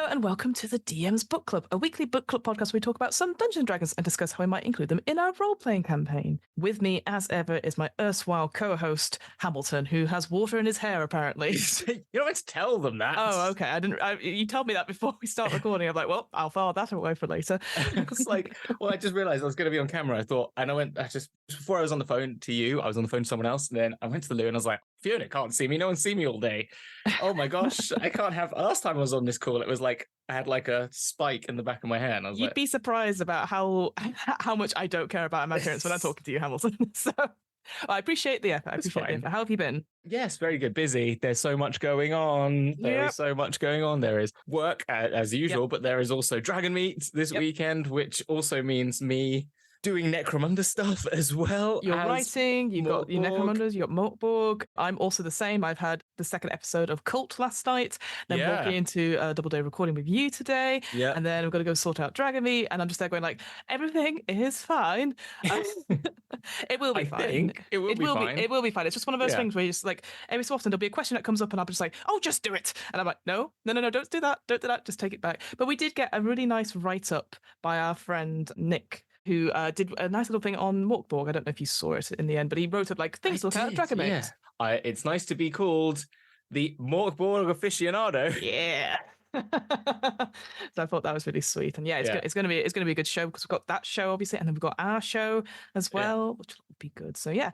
Hello and welcome to the DM's Book Club, a weekly book club podcast where we talk about some Dungeons & Dragons and discuss how we might include them in our role-playing campaign. With me, as ever, is my erstwhile co-host, Hamilton, who has water in his hair, apparently. You don't want to tell them that. Oh, okay. You told me that before we start recording. I'm like, well, I'll file that away for later. It's like, well, I just realized I was going to be on camera. I thought, and before I was on the phone to you, I was on the phone to someone else, and then I went to the loo and I was like, Fiona can't see me. No one's seen me all day. Oh my gosh, I can't have. Last time I was on this call, it was like I had like a spike in the back of my hair, and I was You'd be surprised about how much I don't care about my appearance when I'm talking to you, Hamilton. So I appreciate the effort. How have you been? Yes, very good. Busy. There's so much going on. There is so much going on. There is work as usual, but there is also Dragon Meet this weekend, which also means me doing Necromunda stuff as well. You're writing, you've got your Necromundas, you've got Morkborg. I'm also the same. I've had the second episode of Cult last night, then walking into a double day recording with you today, and then I'm going to go sort out Dragon Meet, and I'm just there going like, everything is fine. It will be fine. It will be fine. It will be fine. It's just one of those things where you just like, every so often there'll be a question that comes up and I'll be just like, oh, just do it. And I'm like, no, don't do that. Don't do that. Just take it back. But we did get a really nice write-up by our friend Nick, who did a nice little thing on Morkborg. I don't know if you saw it in the end, but he wrote up like things to look at Dragon Meet. Yeah. It's nice to be called the Morkborg aficionado. Yeah. So I thought that was really sweet, and it's going to be a good show because we've got that show obviously, and then we've got our show as well, which will be good. So yeah.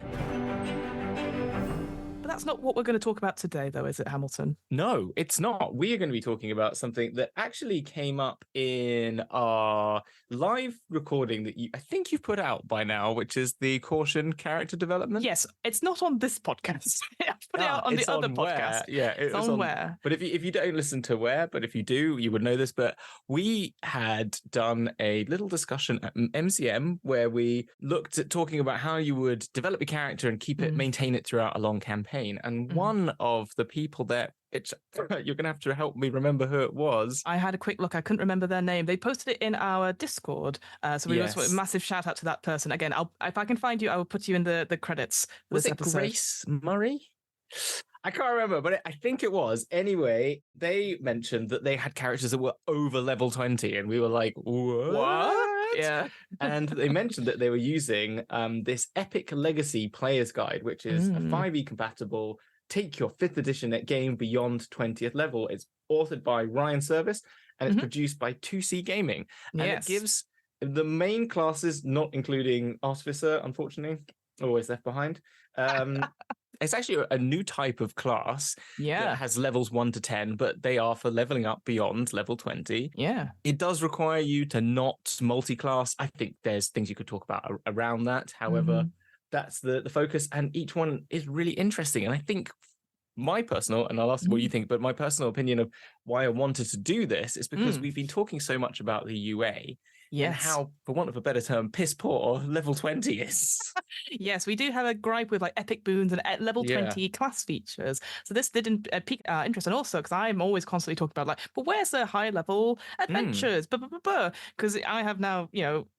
But that's not what we're going to talk about today, though, is it, Hamilton? No, it's not. We are going to be talking about something that actually came up in our live recording that I think you've put out by now, which is the Caution character development. Yes, it's not on this podcast. I put it out on the other podcast. Yeah, it's on Where. But if you don't listen to Where, but if you do, you would know this. But we had done a little discussion at MCM where we looked at talking about how you would develop a character and keep it, maintain it throughout a long campaign. And one of the people there, you're going to have to help me remember who it was. I had a quick look. I couldn't remember their name. They posted it in our Discord. So we just want a massive shout out to that person. Again, if I can find you, I will put you in the credits. Was it episode. Grace Murray? I can't remember, but I think it was. Anyway, they mentioned that they had characters that were over level 20, and we were like, what? Yeah. And they mentioned that they were using this Epic Legacy Player's Guide, which is a 5e compatible, take your 5th edition at game beyond 20th level. It's authored by Ryan Service, and it's produced by 2C Gaming. And it gives the main classes, not including Artificer, unfortunately, always left behind. It's actually a new type of class that has levels 1 to 10, but they are for leveling up beyond level 20. Yeah. It does require you to not multi-class. I think there's things you could talk about around that. However, that's the focus, and each one is really interesting. And I think my personal, and I'll ask what you think, but my personal opinion of why I wanted to do this is because we've been talking so much about the UA. And how, for want of a better term, piss poor level 20 is. Yes, we do have a gripe with like epic boons and level 20 class features. So this didn't pique interest. And also, because I'm always constantly talking about like, but where's the high level adventures? Because I have now,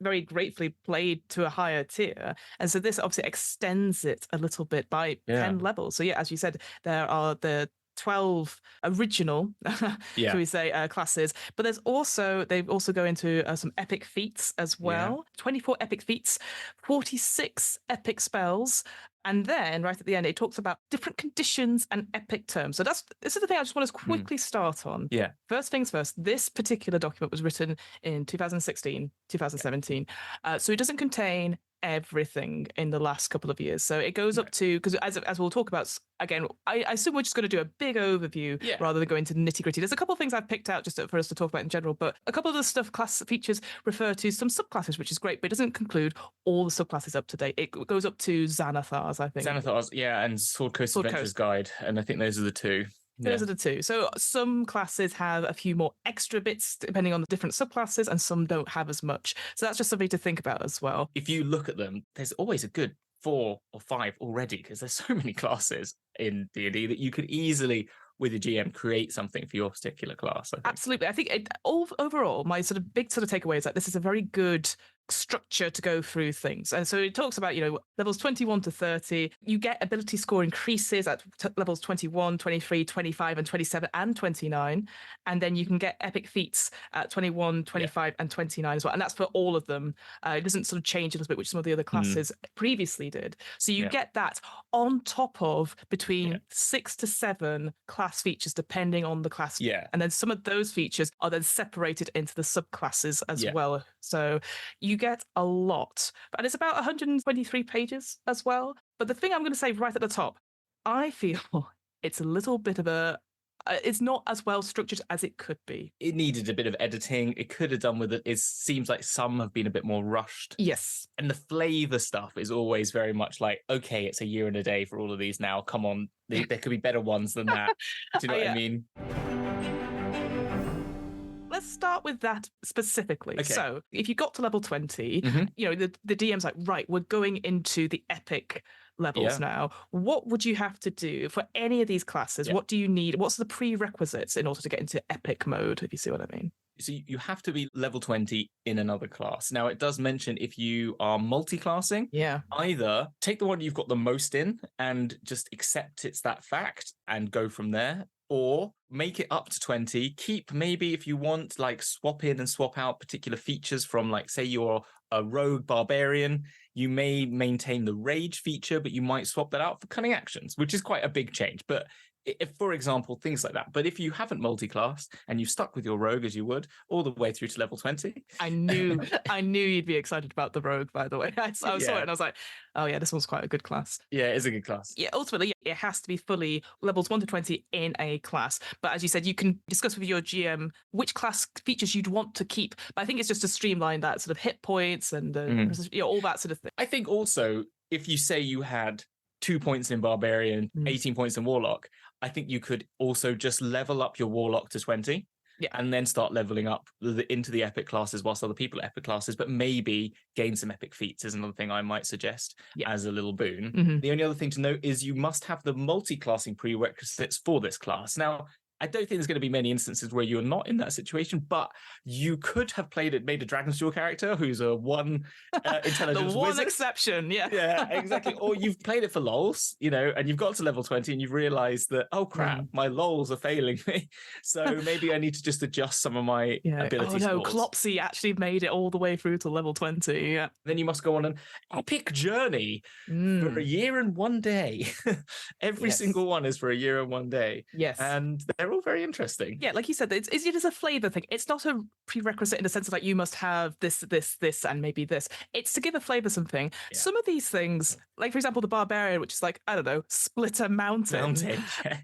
very gratefully played to a higher tier. And so this obviously extends it a little bit by 10 levels. So as you said, there are the 12 original, shall we say, classes, but they also go into some epic feats as well. 24 epic feats, 46 epic spells, and then right at the end it talks about different conditions and epic terms. So this is the thing I just want to quickly start on. First things first, this particular document was written in 2016, 2017, so it doesn't contain everything in the last couple of years. So it goes up to, because as we'll talk about again, I assume we're just going to do a big overview rather than go into the nitty gritty. There's a couple of things I've picked out just for us to talk about in general, but a couple of the stuff class features refer to some subclasses, which is great, but it doesn't conclude all the subclasses up to date. It goes up to Xanathar's, I think. Xanathar's, and Sword Coast Adventures Guide, and I think those are the two. Those are the two. So some classes have a few more extra bits depending on the different subclasses, and some don't have as much. So that's just something to think about as well. If you look at them, there's always a good 4 or 5 already, because there's so many classes in D&D that you could easily, with a GM, create something for your particular class. Absolutely. I think overall, my sort of big takeaway is that this is a very good structure to go through things. And so it talks about, levels 21 to 30, you get ability score increases at levels 21, 23, 25, and 27, and 29. And then you can get epic feats at 21, 25, and 29 as well. And that's for all of them. It doesn't sort of change a little bit, which some of the other classes previously did. So you get that on top of between 6 to 7 class features, depending on the class. Yeah. And then some of those features are then separated into the subclasses as well. So you get a lot. And it's about 123 pages as well. But the thing I'm going to say right at the top, I feel it's a little bit of it's not as well structured as it could be. It needed a bit of editing. It could have done with it. It seems like some have been a bit more rushed. Yes. And the flavor stuff is always very much like, okay, it's a year and a day for all of these now. Come on, there could be better ones than that. Do you know what I mean? Let's start with that specifically. Okay. So if you got to level 20, the DM's like, right, we're going into the epic levels now. What would you have to do for any of these classes? What do you need? What's the prerequisites in order to get into epic mode, if you see what I mean? So you have to be level 20 in another class. Now, it does mention if you are multi-classing, either take the one you've got the most in and just accept it's that fact and go from there, or make it up to 20, keep maybe if you want, like swap in and swap out particular features from, like, say you're a rogue barbarian, you may maintain the rage feature, but you might swap that out for cunning actions, which is quite a big change. But if, for example, things like that. But if you haven't multi-class and you've stuck with your rogue as you would all the way through to level 20. I knew you'd be excited about the rogue, by the way. I saw it and I was like, oh yeah, this one's quite a good class. Yeah, it is a good class. Yeah, ultimately, it has to be fully levels 1 to 20 in a class. But as you said, you can discuss with your GM which class features you'd want to keep. But I think it's just to streamline that sort of hit points and all that sort of thing. I think also, if you say you had 2 points in Barbarian, 18 points in Warlock, I think you could also just level up your Warlock to 20 and then start leveling up into the epic classes whilst other people are epic classes, but maybe gain some epic feats is another thing I might suggest as a little boon. The only other thing to note is you must have the multi-classing prerequisites for this class. Now, I don't think there's going to be many instances where you're not in that situation, but you could have made a Dragon's Duel character who's a one intelligence the one wizard. exception, Yeah, exactly. Or you've played it for lols, and you've got to level 20 and you've realized that, oh crap, my lols are failing me. So maybe I need to just adjust some of my ability scores. Oh no, Clopsy actually made it all the way through to level 20. Yeah. Then you must go on an epic journey for a year and 1 day. Every single one is for a year and 1 day. Yes. And they're all very interesting. Yeah, like you said, it is a flavor thing. It's not a prerequisite in the sense of like you must have this, and maybe this. It's to give a flavor something. Yeah. Some of these things, like for example, the Barbarian, which is like, I don't know, split a mountain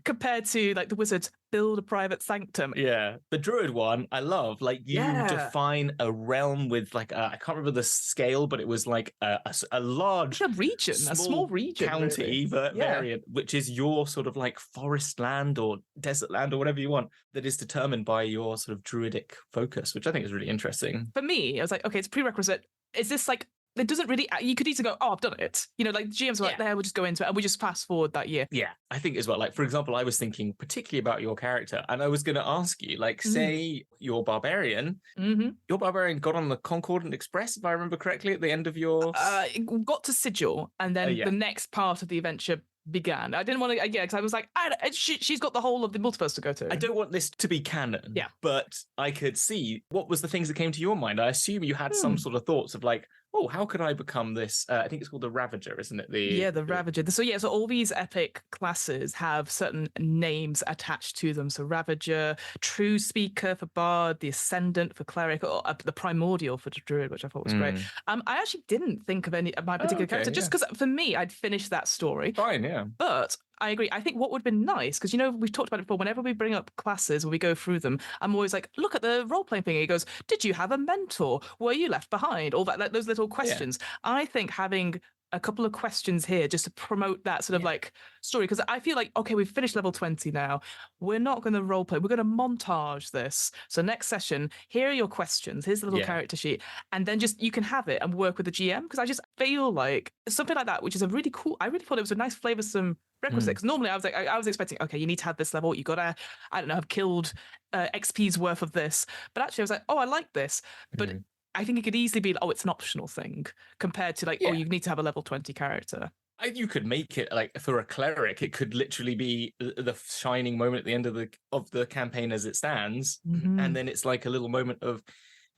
compared to like the Wizard, build a private sanctum. Yeah. The Druid one, I love. Like you define a realm with like, I can't remember the scale, but it was like a large region, a small region. County variant, which is your sort of like forest land or desert land or whatever you want, that is determined by your sort of druidic focus, which I think is really interesting. For me, I was like, okay, it's a prerequisite. Is this like, it doesn't really, you could easily go, oh, I've done it. Like GMs are like, there, we'll just go into it and we just fast forward that year. Yeah, I think as well. Like, for example, I was thinking particularly about your character and I was going to ask you, like, say your Barbarian got on the Concordant Express, if I remember correctly, at the end of your... got to Sigil and then the next part of the adventure began. I didn't want to, because I was like, she's got the whole of the multiverse to go to. I don't want this to be canon, but I could see what was the things that came to your mind. I assume you had some sort of thoughts of like, oh, how could I become this? I think it's called the Ravager, isn't it? The Ravager. So all these epic classes have certain names attached to them. So Ravager, True Speaker for Bard, the Ascendant for Cleric, or the Primordial for Druid, which I thought was great. I actually didn't think of any of my particular character, just because for me, I'd finished that story. Fine, yeah. But I agree. I think what would have been nice, because, we've talked about it before, whenever we bring up classes or we go through them, I'm always like, look at the role-playing thing. He goes, did you have a mentor? Were you left behind? All that, like, those little questions. I think having a couple of questions here just to promote that sort of like story, because I feel like, okay, we've finished level 20 now. We're not going to roleplay. We're going to montage this. So next session, here are your questions. Here's the little character sheet. And then just, you can have it and work with the GM, because I just feel like something like that, which is a really cool, I really thought it was a nice flavoursome requisite, because normally I was like, I was expecting, okay, you need to have this level, you gotta, I don't know, have killed XP's worth of this, but actually I was like, oh, I like this, but I think it could easily be, it's an optional thing compared to like, you need to have a level 20 character. You could make it like for a cleric, it could literally be the shining moment at the end of the campaign as it stands, and then it's like a little moment of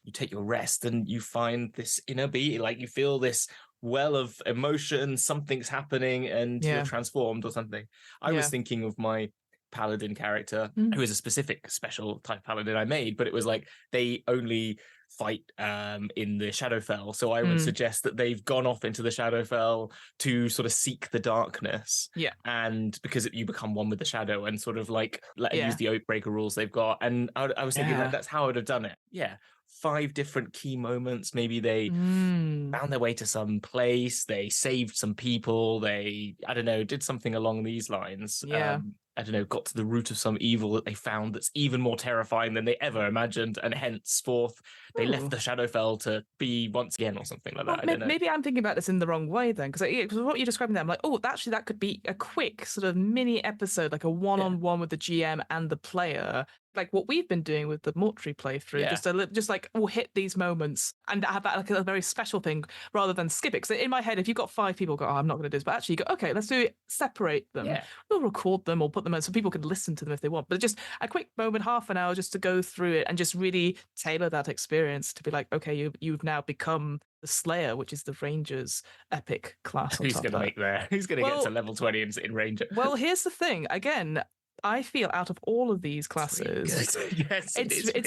you take your rest and you find this inner being, like you feel this well of emotion, something's happening, and you're transformed or something. I was thinking of my paladin character, who is a specific special type paladin I made, but it was like they only fight in the Shadowfell, so I would suggest that they've gone off into the Shadowfell to sort of seek the darkness, and because you become one with the shadow and sort of like use the Oathbreaker rules they've got, and I was thinking that's how I would have done it. 5 different key moments. Maybe they found their way to some place, they saved some people, they, I don't know, did something along these lines. I don't know, got to the root of some evil that they found that's even more terrifying than they ever imagined, and henceforth they left the Shadowfell to be once again or something like that. I don't know. Maybe I'm thinking about this in the wrong way then, because what you're describing there, I'm like, actually that could be a quick sort of mini episode, like a one-on-one with the GM and the player, like what we've been doing with the Mortuary playthrough, just like we'll hit these moments and have that like a very special thing rather than skip it. Because in my head, if you've got 5 people go, I'm not going to do this, but actually you go, okay, let's do it, separate them. We'll record them or put them in so people can listen to them if they want. But just a quick moment, half an hour, just to go through it and just really tailor that experience to be like, okay, you've now become the Slayer, which is the Ranger's epic class. Who's going to make there? Who's going to get to level 20 in Ranger? Well, here's the thing. Again, I feel out of all of these classes, it's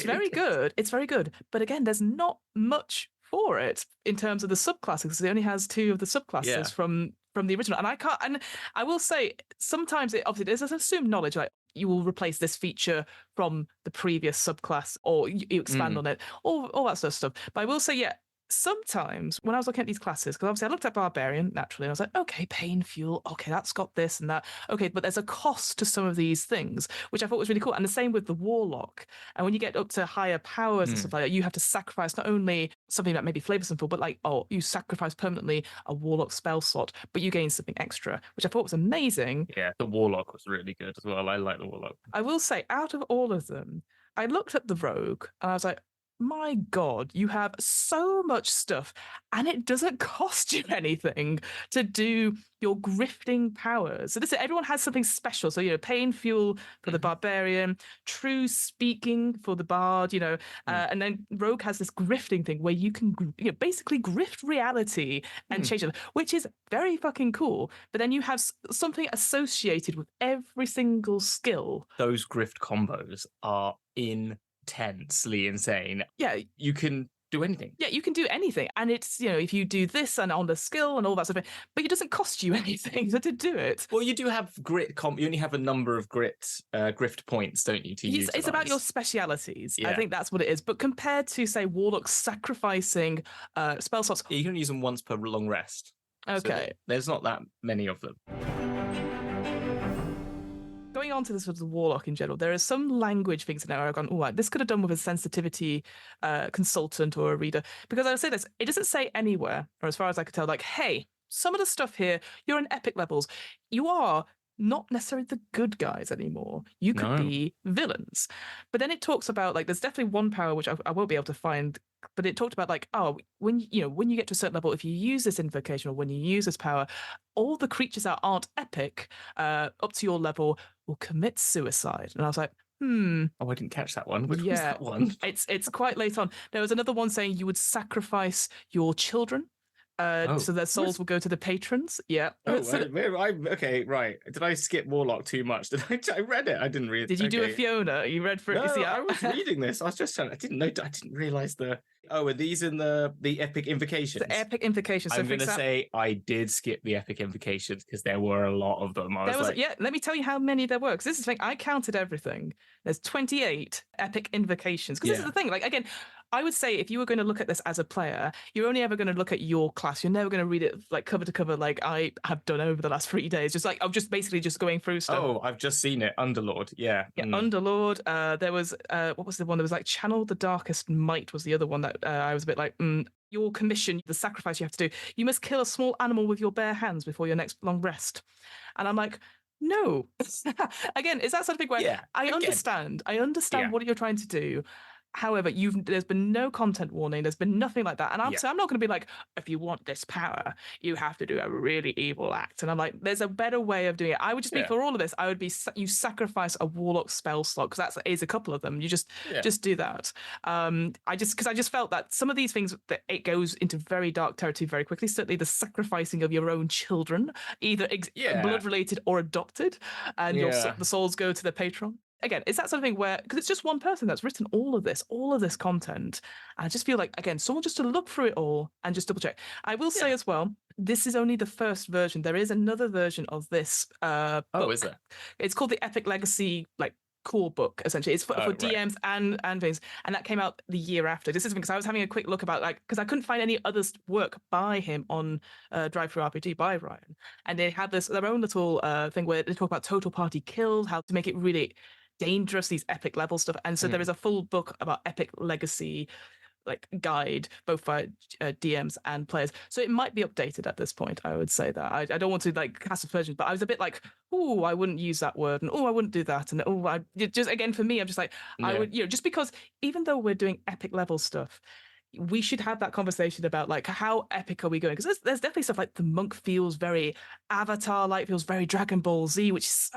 very good. It's very good. But again, there's not much for it in terms of the subclasses, because it only has 2 of the subclasses from the original. And I will say, sometimes it obviously there's an assumed knowledge, like you will replace this feature from the previous subclass, or you expand on it, all that sort of stuff. But I will say, sometimes when I was looking at these classes, because obviously I looked at Barbarian naturally, and I was like, okay, Pain Fuel, okay, that's got this and that. Okay, but there's a cost to some of these things, which I thought was really cool. And the same with the Warlock. And when you get up to higher powers and stuff like that, you have to sacrifice not only something that maybe flavors some, but like, you sacrifice permanently a Warlock spell slot, but you gain something extra, which I thought was amazing. Yeah, the Warlock was really good as well. I like the Warlock. I will say, out of all of them, I looked at the Rogue and I was like, my God, you have so much stuff and it doesn't cost you anything to do your grifting powers. So everyone has something special. So, Pain Fuel for the Barbarian, True Speaking for the Bard, and then Rogue has this grifting thing where you can basically grift reality and change it, which is very fucking cool. But then you have something associated with every single skill. Those grift combos are intensely insane. Yeah. You can do anything. Yeah, you can do anything. And it's, if you do this and on the skill and all that sort of thing, but it doesn't cost you anything to do it. Well, you do have grit you only have a number of grift points, don't you, to use? It's about your specialities. I think that's what it is. But compared to, say, Warlocks sacrificing spell slots... You can use them once per long rest. Okay. So there's not that many of them. Going on to this with the Warlock in general, there are some language things in there where I've gone, this could have done with a sensitivity consultant or a reader. Because I'll say this, it doesn't say anywhere, or as far as I could tell, like, hey, some of the stuff here, you're in epic levels. You are not necessarily the good guys anymore. You could be villains. But then it talks about, like, there's definitely one power which I won't be able to find, but it talked about, like, when you get to a certain level, if you use this invocation or when you use this power, all the creatures that aren't epic up to your level will commit suicide. And I was like, Oh, I didn't catch that one. Which was that one? It's quite late on. There was another one saying you would sacrifice your children. So their souls will go to the patrons. Yeah. Okay, right. Did I skip Warlock too much? I read it. I didn't read it. Did you do a Fiona? You read for it? No, I was reading this. I was just trying. I didn't realize are these in the epic invocations? The epic invocations. I'm going to say I did skip the epic invocations because there were a lot of them. Let me tell you how many there were. Because this is the thing. I counted everything. There's 28 epic invocations. Because this is the thing. Like, again, I would say if you were going to look at this as a player, you're only ever going to look at your class. You're never going to read it like cover to cover, like I have done over the last 3 days. Just like I'm just basically just going through stuff. Oh, I've just seen it. Underlord. Yeah. Underlord. There was what was the one? There was like Channel the Darkest Might was the other one that I was a bit like, your commission, the sacrifice you have to do. You must kill a small animal with your bare hands before your next long rest. And I'm like, no. Again, is that something where I understand what you're trying to do. However, there's been no content warning. There's been nothing like that. And I'm not going to be like, if you want this power, you have to do a really evil act. And I'm like, there's a better way of doing it. I would just be for all of this. I would be you sacrifice a warlock spell slot because that is a couple of them. You just do that. I just felt that some of these things that it goes into very dark territory very quickly. Certainly the sacrificing of your own children, either blood related or adopted, and the souls go to the patron. Again, is that something where, because it's just one person that's written all of this content, and I just feel like, again, someone just to look through it all and just double check. I will say as well, this is only the first version. There is another version of this book. Is there? It's called the Epic Legacy, core book, essentially. It's for DMs and things, and that came out the year after. This is because I was having a quick look about, because I couldn't find any other work by him on Drive-Thru RPG by Ryan, and they had their own little thing where they talk about total party kills, how to make it really dangerous, these epic level stuff. And so there is a full book about Epic Legacy guide, both by DMs and players. So it might be updated at this point. I would say that I don't want to cast aspersions, but I was a bit like, oh, I wouldn't use that word, and oh, I wouldn't do that, and oh, I just, again, for me, I'm just like, I would, just because even though we're doing epic level stuff, we should have that conversation about how epic are we going, because there's definitely stuff like the monk feels very Avatar-like, feels very Dragon Ball Z, which is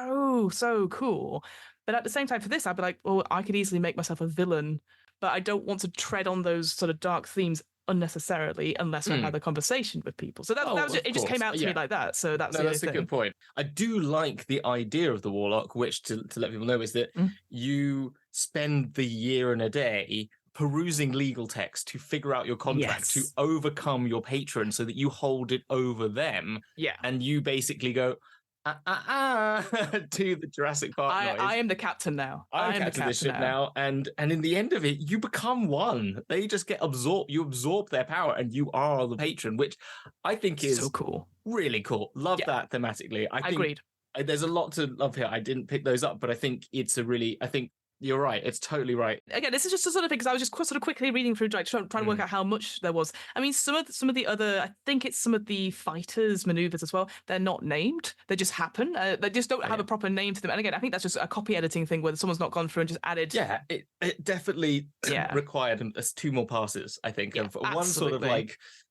so cool. But at the same time, for this, I'd be like, well, I could easily make myself a villain, but I don't want to tread on those sort of dark themes unnecessarily unless I had a conversation with people. So that was it. Just came out to me like that. So that's a good point. I do like the idea of the warlock, which to let people know is that you spend the year and a day perusing legal text to figure out your contract, to overcome your patron so that you hold it over them. Yeah. And you basically go, to the Jurassic Park noise. I am the captain now. I'm captain of the ship now. And in the end of it, you become one. They just get absorbed. You absorb their power and you are the patron, which I think is so cool. Really cool. Love that thematically. I think agreed. There's a lot to love here. I didn't pick those up, but I think you're right. It's totally right. Again, this is just a sort of thing because I was just sort of quickly reading through, trying to work out how much there was. I mean, some of the other, I think it's some of the fighters' maneuvers as well. They're not named; they just happen. They just don't have a proper name to them. And again, I think that's just a copy editing thing where someone's not gone through and just added. Yeah, it definitely required us 2 more passes. I think, and one sort of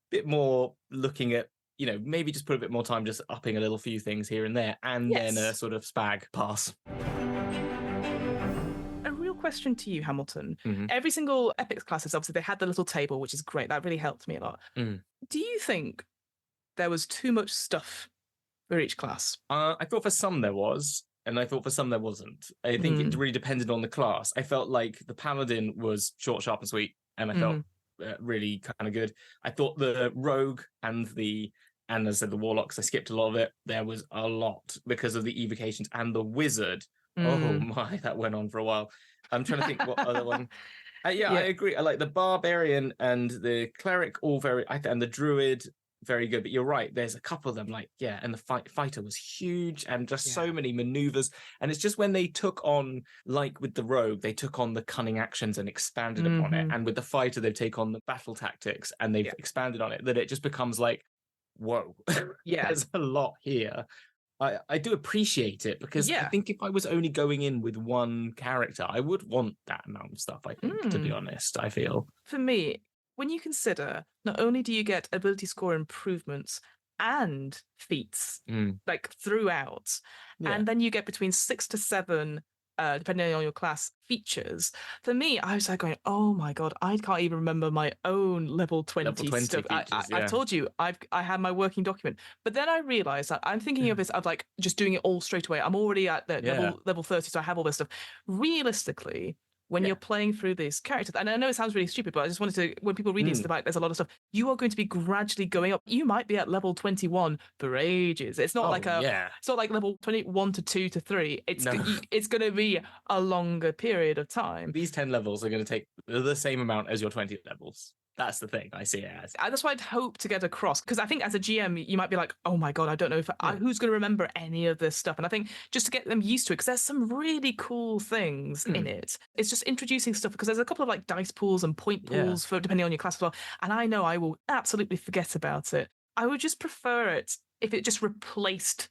bit more looking at. Maybe just put a bit more time, just upping a little few things here and there, and then a sort of spag pass. Question to you, Hamilton. Every single Epics classes, obviously, they had the little table, which is great. That really helped me a lot. Do you think there was too much stuff for each class? I thought for some there was, and I thought for some there wasn't. I think it really depended on the class. I felt like the Paladin was short, sharp, and sweet, and I felt really kind of good. I thought the Rogue and as I said, the Warlocks, I skipped a lot of it. There was a lot because of the evocations, and the Wizard. Oh my, that went on for a while. I'm trying to think what other one. I agree. I like the Barbarian and the Cleric, all very, and the Druid, very good. But you're right. There's a couple of them, and the Fighter was huge, and just so many maneuvers. And it's just when they took on, with the Rogue, they took on the cunning actions and expanded upon it. And with the Fighter, they've taken on the battle tactics and they've expanded on it. That it just becomes whoa, there's a lot here. I do appreciate it because I think if I was only going in with one character, I would want that amount of stuff, I think, to be honest, I feel. For me, when you consider, not only do you get ability score improvements and feats, throughout, and then you get between 6 to 7 depending on your class, features. For me, I was going, oh my God, I can't even remember my own level 20 stuff. I told you, I had my working document. But then I realized that I'm thinking of this of just doing it all straight away. I'm already at the level 30, so I have all this stuff. Realistically, when you're playing through these characters, and I know it sounds really stupid, but I just wanted to, when people read these, there's a lot of stuff, you are going to be gradually going up. You might be at level 21 for ages. It's not it's not like level 21 to 2 to 3. It's going to be a longer period of time. These 10 levels are going to take the same amount as your 20 levels. That's the thing I see it as. That's why I'd hope to get across, because I think as a GM, you might be like, oh my God, I don't know who's going to remember any of this stuff. And I think just to get them used to it, because there's some really cool things in it. It's just introducing stuff, because there's a couple of dice pools and point pools for depending on your class as well. And I know I will absolutely forget about it. I would just prefer it if it just replaced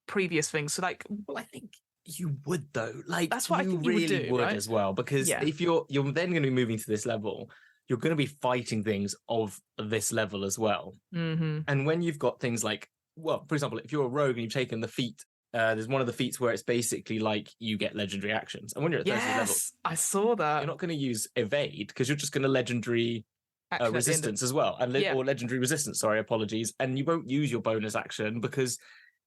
previous things. So well, I think You would though, like That's what I think you would really do, would right? as well, because Yeah. if you're then going to be moving to this level, you're going to be fighting things of this level as well. And when you've got things like, well, for example, if you're a rogue and you've taken the feat, there's one of the feats where it's basically like you get legendary actions, and when you're at 30th level, I saw that. you're not going to use evade because you're just going to legendary resistance as well, and or legendary resistance. Sorry, apologies, and you won't use your bonus action because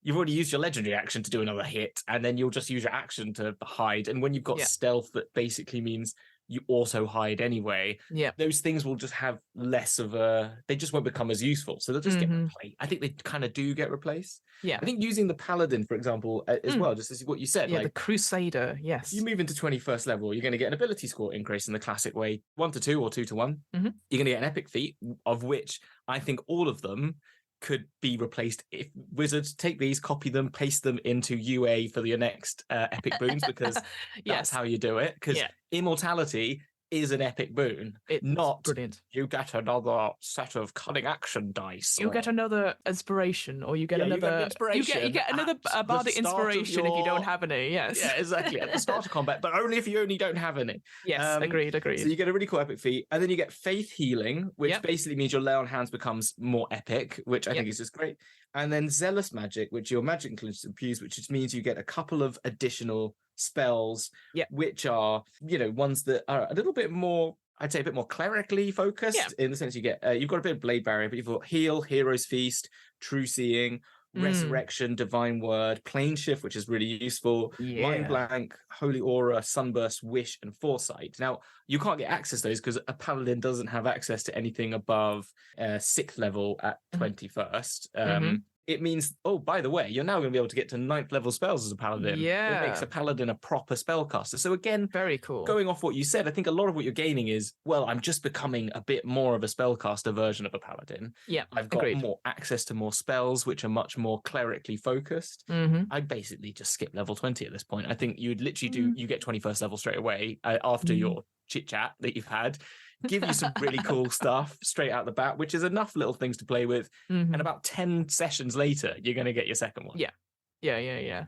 you've already used your legendary action to do another hit, and then you'll just use your action to hide. And when you've got stealth, that basically means you also hide anyway. Those things will just have less of they just won't become as useful. So they'll just get replaced. I think they kind of do get replaced. I think using the paladin, for example, as well, just as what you said, like the crusader, yes. You move into 21st level, you're going to get an ability score increase in the classic way, 1 to 2 or 2 to 1. You're going to get an epic feat, of which I think all of them could be replaced if wizards take these, copy them, paste them into UA for your next epic boons, because that's how you do it. Because immortality is an epic boon. It's not brilliant. You get another set of cunning action dice. You get another inspiration, or you get another inspiration. You get another bardic inspiration if you don't have any. Yes. Yeah, exactly. At the start of combat, but only if you don't have any. Yes, agreed. So you get a really cool epic feat, and then you get faith healing, which basically means your lay on hands becomes more epic, which I think is just great. And then zealous magic, which your magic includes infused, which just means you get a couple of additional spells, which are, ones that are a little bit more, I'd say a bit more clerically focused, in the sense you get, you've got a bit of blade barrier, but you've got heal, hero's feast, true seeing, resurrection, divine word, plane shift, which is really useful, mind blank, holy aura, sunburst, wish, and foresight. Now, you can't get access to those because a paladin doesn't have access to anything above 6th level at 21st. It means, oh, by the way, you're now going to be able to get to 9th level spells as a paladin. It makes a paladin a proper spellcaster. So again, very cool. Going off what you said, I think a lot of what you're gaining is, well, I'm just becoming a bit more of a spellcaster version of a paladin. I've got more access to more spells, which are much more clerically focused. I basically just skip level 20 at this point. I think you would literally you get 21st level straight away after your chit chat that you've had. Give you some really cool stuff straight out the bat, which is enough little things to play with. And about 10 sessions later, you're going to get your second one.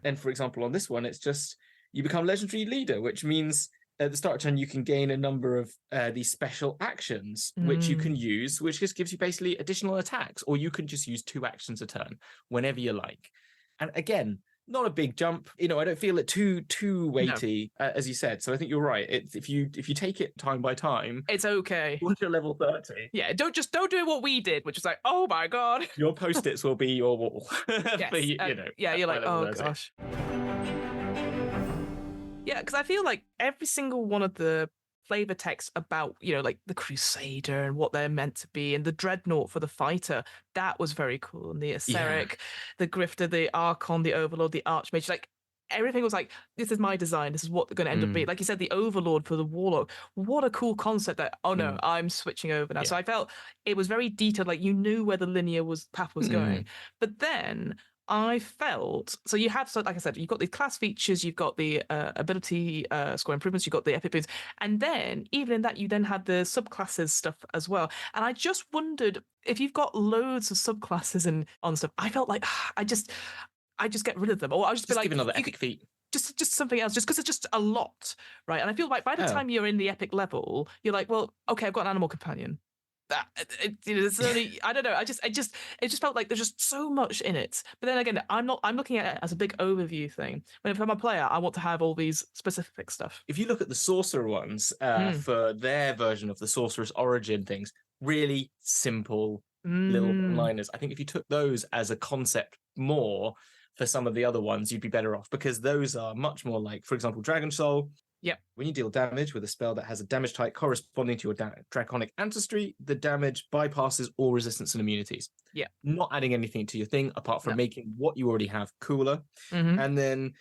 And for example, on this one, it's just you become legendary leader, which means at the start of turn, you can gain a number of these special actions, which you can use, which just gives you basically additional attacks, or you can just use 2 actions a turn whenever you like. And again, not a big jump. I don't feel it too weighty, as you said. So I think you're right. If you take it time by time, it's okay. Once you're level 30, don't do what we did, which is like, oh my god, your post-its will be your wall. You're like, oh gosh. Yeah, because I feel like every single one of the flavor text about, like the Crusader and what they're meant to be, and the Dreadnought for the fighter, that was very cool. And the Acerric, the Grifter, the Archon, the Overlord, the Archmage, like everything was like, this is my design, this is what they're going to end up being. Like you said, the Overlord for the Warlock, what a cool concept that, I'm switching over now. So I felt it was very detailed, like you knew where the linear path was going. But then I felt, so you have, like I said, you've got the class features, you've got the ability score improvements, you've got the epic boons, and then even in that, you then had the subclasses stuff as well. And I just wondered if you've got loads of subclasses and on stuff, I felt like I just get rid of them, or I'll just be like, give another epic feat. Just something else, just because it's just a lot, right? And I feel like by the time you're in the epic level, you're like, well, okay, I've got an animal companion. It's only, I don't know. It just felt like there's just so much in it. But then again, I'm looking at it as a big overview thing. When if I'm a player, I want to have all these specific stuff. If you look at the sorcerer ones for their version of the sorcerer's origin things, really simple little liners. I think if you took those as a concept more for some of the other ones, you'd be better off, because those are much more like, for example, Dragon Soul. When you deal damage with a spell that has a damage type corresponding to your draconic ancestry, the damage bypasses all resistance and immunities. Not adding anything to your thing apart from making what you already have cooler. And then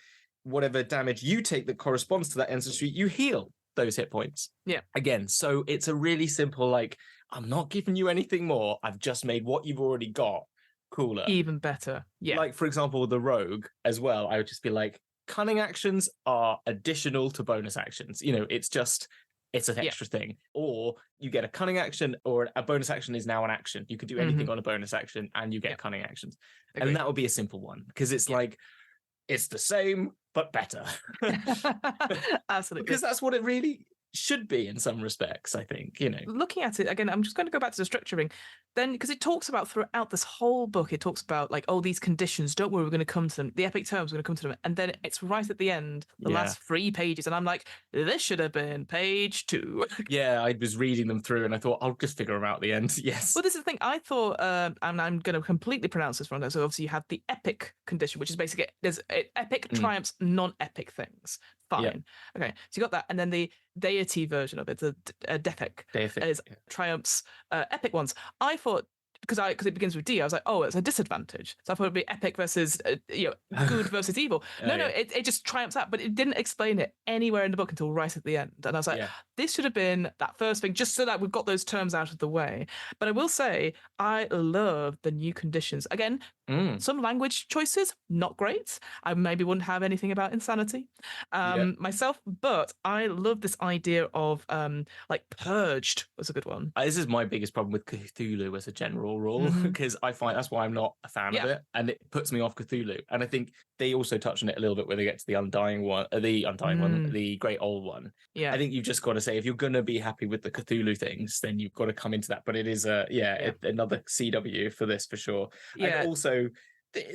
whatever damage you take that corresponds to that ancestry, you heal those hit points. Again, so it's a really simple, like, I'm not giving you anything more. I've just made what you've already got cooler. Even better. Like, for example, the rogue as well, I would just be like, cunning actions are additional to bonus actions. It's an extra thing. Or you get a cunning action, or a bonus action is now an action. You could do anything on a bonus action and you get cunning actions. Agreed. And that would be a simple one, because it's like, it's the same but better. Absolutely. Because that's what it really should be in some respects, I think, you know. Looking at it again, I'm just going to go back to the structuring. Then, because it talks about throughout this whole book, it talks about like, oh, these conditions, don't worry, we're going to come to them. The epic terms, we're going to come to them. And then it's right at the end, the last 3 pages. And I'm like, this should have been page 2. Yeah, I was reading them through and I thought, I'll just figure them out at the end. Yes. Well, this is the thing. I thought, and I'm going to completely pronounce this wrong. So obviously you have the epic condition, which is basically, there's epic triumphs, non-epic things. Fine. Yeah. Okay. So you got that. And then the deity version of it, the deific, is triumphs, epic ones. I thought, because it begins with D, I was like, oh, it's a disadvantage. So I thought it'd be epic versus good versus evil. No, it just triumphs out, but it didn't explain it anywhere in the book until right at the end. And I was like, this should have been that first thing, just so that we've got those terms out of the way. But I will say, I love the new conditions. Again, some language choices, not great. I maybe wouldn't have anything about insanity myself, but I love this idea of like purged was a good one. This is my biggest problem with Cthulhu as a general rule, because I find that's why I'm not a fan of it, and it puts me off Cthulhu. And I think they also touch on it a little bit when they get to the Undying one, the Great Old One. Yeah, I think you've just got to say, if you're going to be happy with the Cthulhu things, then you've got to come into that. But it is another CW for this for sure. Yeah. And also,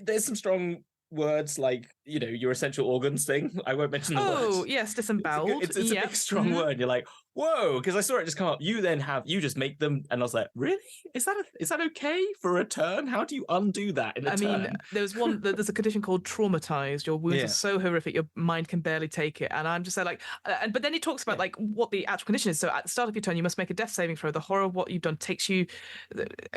there's some strong words like, your essential organs thing. I won't mention the words. Oh, yes, disemboweled. It's a big, strong word. You're like, whoa, because I saw it just come up. You just make them, and I was like, really? Is that okay for a turn? How do you undo that in a turn? I mean, there's a condition called traumatized. Your wounds are so horrific, your mind can barely take it. And I'm just like, but then he talks about like what the actual condition is. So at the start of your turn, you must make a death saving throw. The horror of what you've done takes you,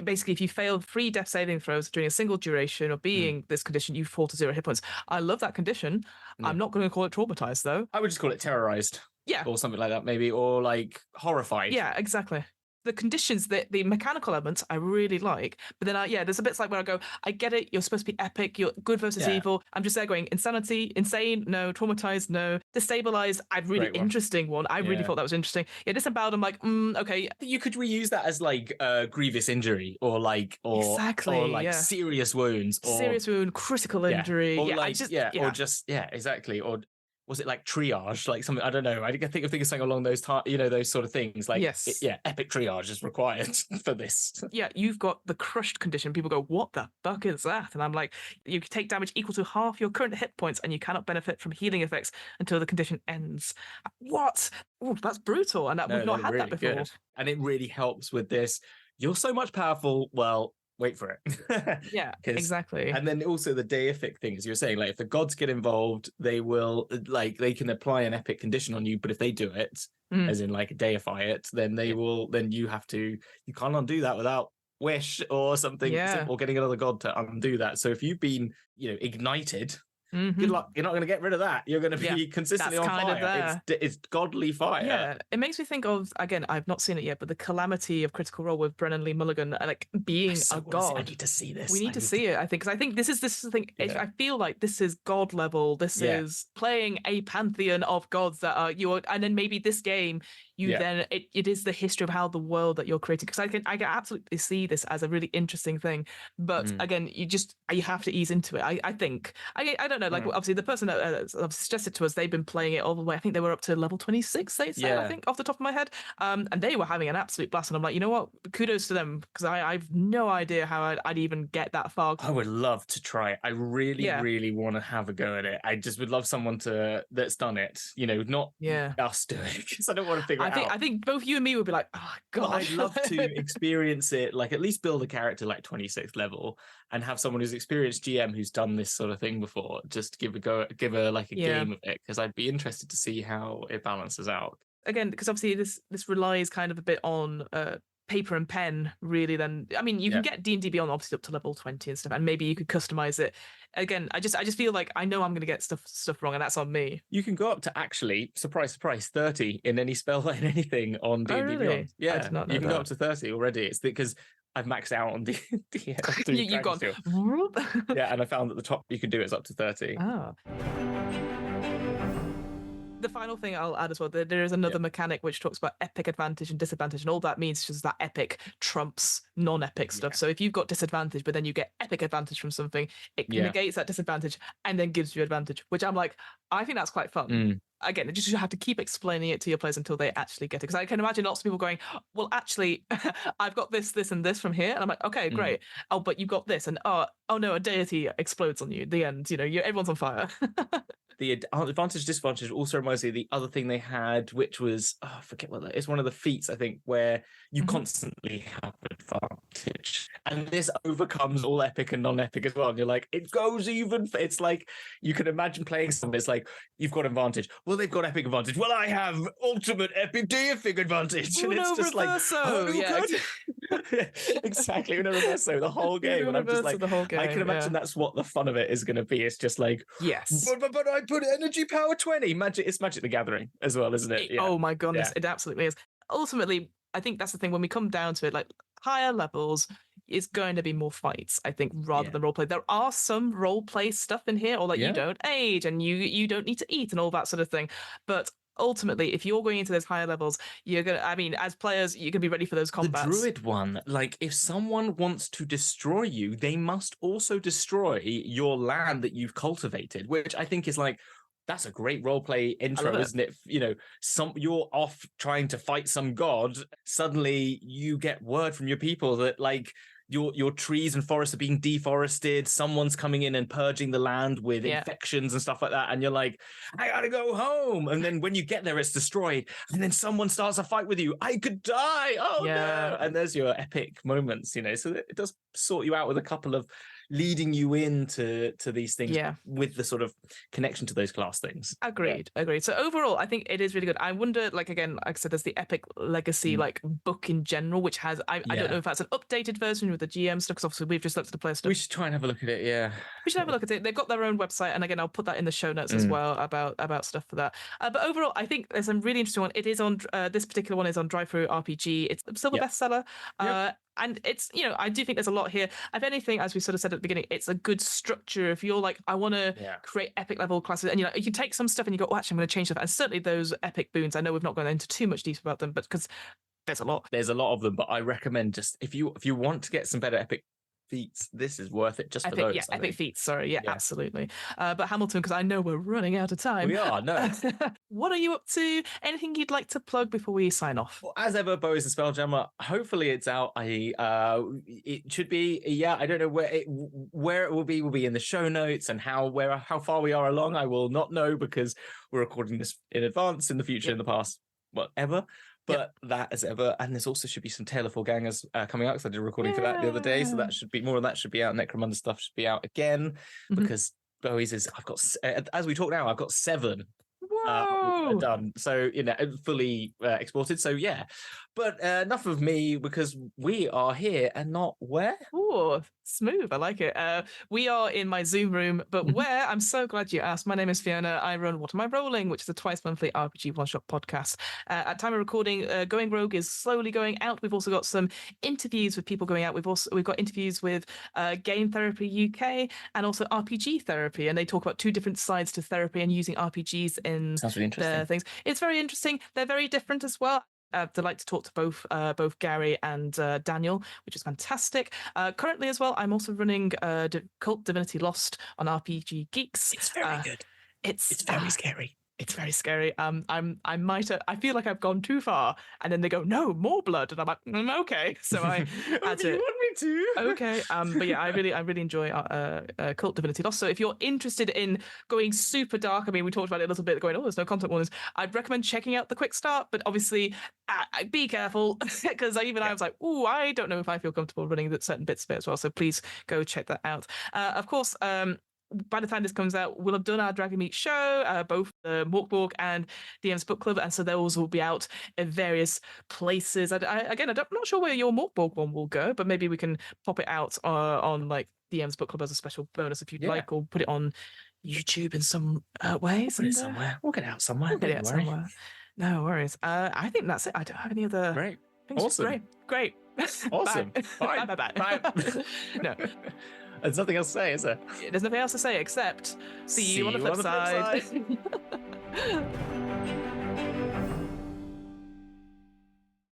basically, if you fail 3 death saving throws during a single duration of being this condition, you fall to 0 hit points. I love that condition. I'm not going to call it traumatized though. I would just call it terrorized. Yeah. Or something like that, maybe. Or like horrified. Yeah, exactly. The conditions, the mechanical elements, I really like. But then, there's a bits like where I go, I get it, you're supposed to be epic, you're good versus evil. I'm just there going, insanity, insane, no. Traumatized, no. Destabilized, really interesting one. I really thought that was interesting. Yeah, disemboweled, I'm like, okay. You could reuse that as like grievous injury or serious wounds. Or serious wound, critical injury. Or exactly. Or was it like triage, like something? I don't know. I think of something along those those sort of things. Like, epic triage is required for this. Yeah, you've got the crushed condition. People go, what the fuck is that? And I'm like, you take damage equal to half your current hit points, and you cannot benefit from healing effects until the condition ends. What? Oh, that's brutal. And we've not had that before. Good. And it really helps with this. You're so much powerful. Well, wait for it. Yeah, exactly. And then also the deific thing, as you were saying, like if the gods get involved, they will they can apply an epic condition on you, but if they do it, as in like deify it, then you can't undo that without wish or something, or getting another god to undo that. So if you've been, ignited, good luck. You're not going to get rid of that. You're going to be consistently on fire. It's godly fire. Yeah, it makes me think of, again, I've not seen it yet, but the calamity of Critical Role with Brennan Lee Mulligan, like being a god. I need to see this. We need to see it, I think, because I think this is the thing. Yeah. I feel like this is god level. This is playing a pantheon of gods that are and then maybe this game. Then it is the history of how the world that you're creating, because I can absolutely see this as a really interesting thing, but again, you have to ease into it. I think I don't know, like obviously the person that suggested to us, they've been playing it all the way. I think they were up to level 26. They said, I think, off the top of my head, and they were having an absolute blast. And I'm like, you know what? Kudos to them, because I've no idea how I'd even get that far. I would love to try it. I really, really want to have a go at it. I just would love someone that's done it. Not us doing it, because I don't want to figure. I think both you and me would be like, oh god, well, I'd love to experience it, like at least build a character like 26th level and have someone who's experienced GM who's done this sort of thing before, just give a game of it, because I'd be interested to see how it balances out. Again, because obviously this relies kind of a bit on paper and pen, really. Then I mean, you can get D&D Beyond obviously up to level 20 and stuff, and maybe you could customize it. Again, I just feel like I know I'm going to get stuff wrong, and that's on me. You can go up to, actually, surprise, 30 in any spell and anything on D&D really? Beyond. Yeah, I did not know you can that. go up to 30 already. It's because I've maxed out on D&D. You've gone. Yeah, and I found that the top you can do is up to 30. Oh. The final thing I'll add as well, there is another mechanic which talks about epic advantage and disadvantage, and all that means is just that epic trumps non-epic stuff. So if you've got disadvantage, but then you get epic advantage from something, it negates that disadvantage and then gives you advantage, which I'm like, I think that's quite fun. Again, you have to keep explaining it to your players until they actually get it. Because I can imagine lots of people going, well, actually, I've got this, and this from here. And I'm like, okay, great. Oh, but you got this. And oh no, a deity explodes on you. The end, everyone's on fire. The advantage disadvantage also reminds me of the other thing they had, which was I forget what that is. One of the feats, I think, where you constantly have advantage, and this overcomes all epic and non-epic as well. And you're like, it goes even. It's like you can imagine playing something. It's like you've got advantage. Well, they've got epic advantage. Well, I have ultimate epic deific advantage, and it's just reverso. Exactly. Uno reverso the whole game, and I'm just like, I can imagine that's what the fun of it is going to be. It's just like, yes, but I put energy power 20. It's Magic the Gathering as well, isn't it? Oh my goodness, it absolutely is. Ultimately, I think that's the thing when we come down to it, like higher levels is going to be more fights, I think, rather than roleplay. There are some roleplay stuff in here, or like you don't age and you don't need to eat and all that sort of thing. But ultimately, if you're going into those higher levels, you're gonna, I mean, as players, you can be ready for those combats. The druid one, like if someone wants to destroy you, they must also destroy your land that you've cultivated, which I think is like, that's a great roleplay intro, isn't it? You're off trying to fight some god. Suddenly you get word from your people that like your trees and forests are being deforested. Someone's coming in and purging the land with infections and stuff like that. And you're like, I gotta go home. And then when you get there, it's destroyed. And then someone starts a fight with you. I could die. Oh no. And there's your epic moments, So it does sort you out with a couple of leading you into these things with the sort of connection to those class things. Agreed. So overall, I think it is really good. I wonder, like, again, like I said, there's the Epic Legacy like book in general, which has, I don't know if that's an updated version with the GM stuff, because obviously we've just looked at the player stuff. We should try and have a look at it, We should have a look at it. They've got their own website, and again, I'll put that in the show notes as well about stuff for that. But overall, I think there's some really interesting one. It is on, this particular one is on Drive-Thru RPG. It's a silver bestseller. And it's, I do think there's a lot here. If anything, as we sort of said at the beginning, it's a good structure. If you're like, I want to create epic level classes, and you can take some stuff and you go, oh, actually, I'm going to change stuff. And certainly those epic boons, I know we've not gone into too much detail about them, but because there's a lot. There's a lot of them, but I recommend just, if you want to get some better epic feats, this is worth it just for those. Epic feats, sorry. Absolutely. But Hamilton, because I know we're running out of time. We are, no. What are you up to? Anything you'd like to plug before we sign off? Well, as ever, Bo is a Spelljammer. Hopefully it's out. It should be, I don't know where it will be in the show notes, and how far we are along, I will not know, because we're recording this in advance, in the future, in the past, whatever. But that as ever, and there's also should be some Tale of Four Gangers coming out, because I did a recording for that the other day, so that should be, more of that should be out. Necromunda stuff should be out again, because Bowie's is, I've got, as we talk now, I've got 7 done, so fully exported. So but enough of me, because we are here and not where. Oh, smooth. I like it. We are in my Zoom room, but where? I'm so glad you asked. My name is Fiona. I run What Am I Rolling, which is a twice monthly RPG one-shot podcast. At time of recording, Going Rogue is slowly going out. We've also got some interviews with people going out. We've got interviews with Game Therapy UK and also RPG Therapy, and they talk about 2 different sides to therapy and using RPGs in their things. It's very interesting. They're very different as well. Delight to talk to both Gary and Daniel, which is fantastic. Currently as well, I'm also running Cult Divinity Lost on RPG Geeks. It's very good. It's very scary. It's very scary. I feel like I've gone too far, and then they go, no, more blood, and I'm like, okay. So I had to. You want me to? Okay. But yeah, I really enjoy Cult Divinity Lost. So if you're interested in going super dark, I mean, we talked about it a little bit, going, oh, there's no content warnings. I'd recommend checking out the quick start, but obviously, be careful, because I was like, oh, I don't know if I feel comfortable running certain bits of it as well. So please go check that out. Of course, by the time this comes out, we'll have done our Dragon Meet show, both the Morkborg and DM's Book Club, and so those will be out in various places. I'm not sure where your Morkborg one will go, but maybe we can pop it out on like DM's Book Club as a special bonus if you'd like, or put it on YouTube in some way. Put it somewhere. We'll get it out somewhere. Get it out somewhere. No worries. I think that's it. I don't have any other. Great. Things. Awesome. Great. Awesome. Bye. Bye. No. There's nothing else to say, is there? There's nothing else to say except see you on the flip side. you.